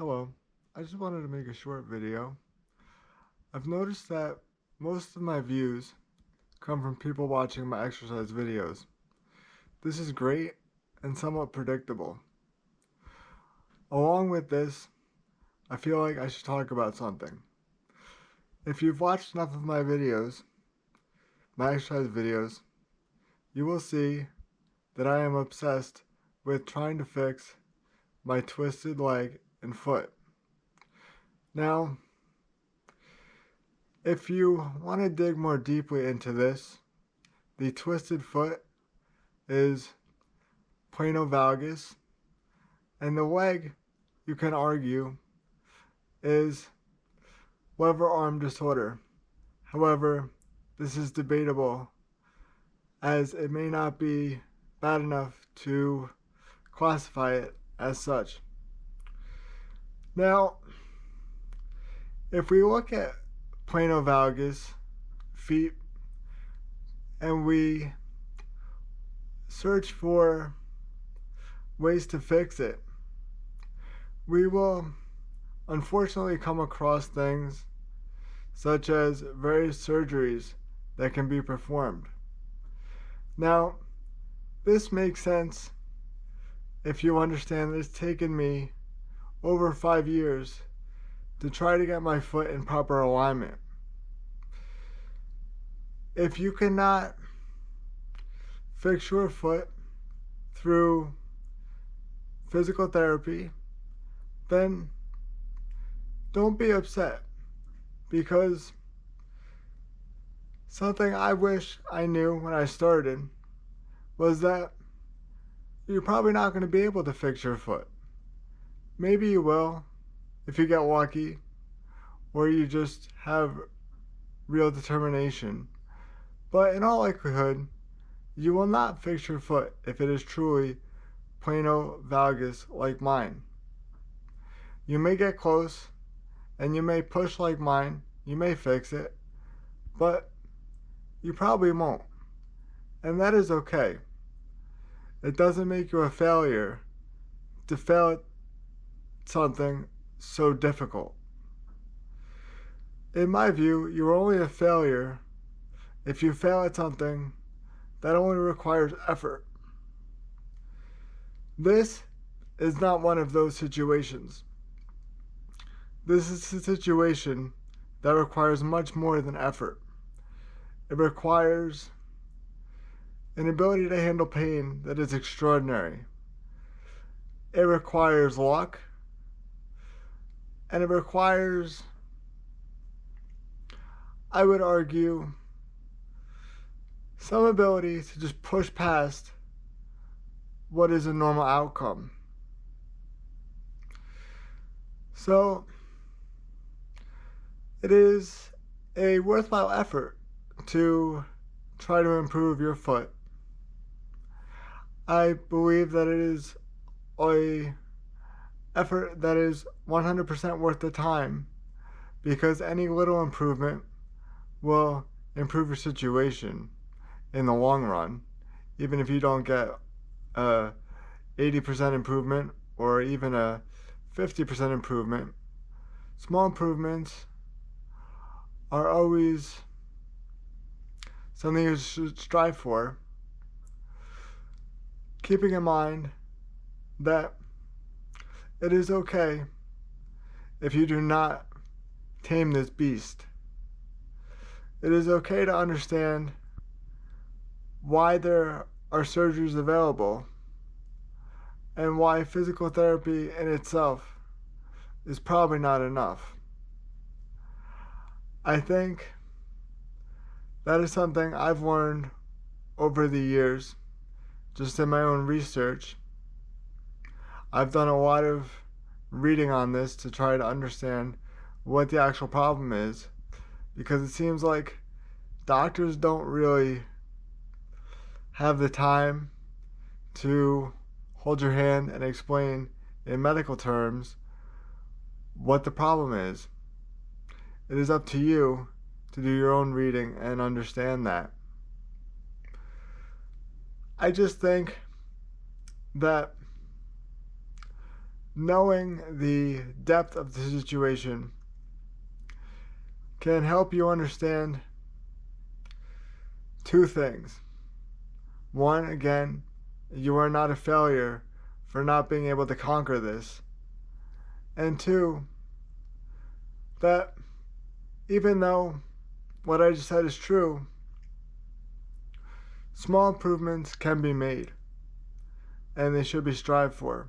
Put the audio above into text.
Hello, I just wanted to make a short video. I've noticed that most of my views come from people watching my exercise videos. This is great and somewhat predictable. Along with this, I feel like I should talk about something. If you've watched enough of my videos, my exercise videos, you will see that I am obsessed with trying to fix my twisted leg and foot. Now, if you want to dig more deeply into this, the twisted foot is Planovalgus, and the leg, you can argue, is lever arm disorder. However, this is debatable as it may not be bad enough to classify it as such. Now, if we look at Planovalgus feet and we search for ways to fix it, we will unfortunately come across things such as various surgeries that can be performed. Now, this makes sense if you understand that it's taken me over 5 years to try to get my foot in proper alignment. If you cannot fix your foot through physical therapy, then don't be upset, because something I wish I knew when I started was that you're probably not going to be able to fix your foot. Maybe you will if you get lucky, or you just have real determination. But in all likelihood, you will not fix your foot if it is truly Planovalgus like mine. You may get close, and you may push like mine, you may fix it, but you probably won't. And that is okay. It doesn't make you a failure to fail at something so difficult. In my view, you're only a failure if you fail at something that only requires effort. This is not one of those situations. This is a situation that requires much more than effort. It requires an ability to handle pain that is extraordinary. It requires luck, and it requires, I would argue, some ability to just push past what is a normal outcome. So, it is a worthwhile effort to try to improve your foot. I believe that it is a effort that is 100% worth the time, because any little improvement will improve your situation in the long run. Even if you don't get a 80% improvement or even a 50% improvement, small improvements are always something you should strive for, keeping in mind that it is okay if you do not tame this beast. It is okay to understand why there are surgeries available and why physical therapy in itself is probably not enough. I think that is something I've learned over the years, just in my own research. I've done a lot of reading on this to try to understand what the actual problem is, because it seems like doctors don't really have the time to hold your hand and explain in medical terms what the problem is. It is up to you to do your own reading and understand that. I just think that knowing the depth of the situation can help you understand two things. One, again, you are not a failure for not being able to conquer this. And two, that even though what I just said is true, small improvements can be made, and they should be strived for.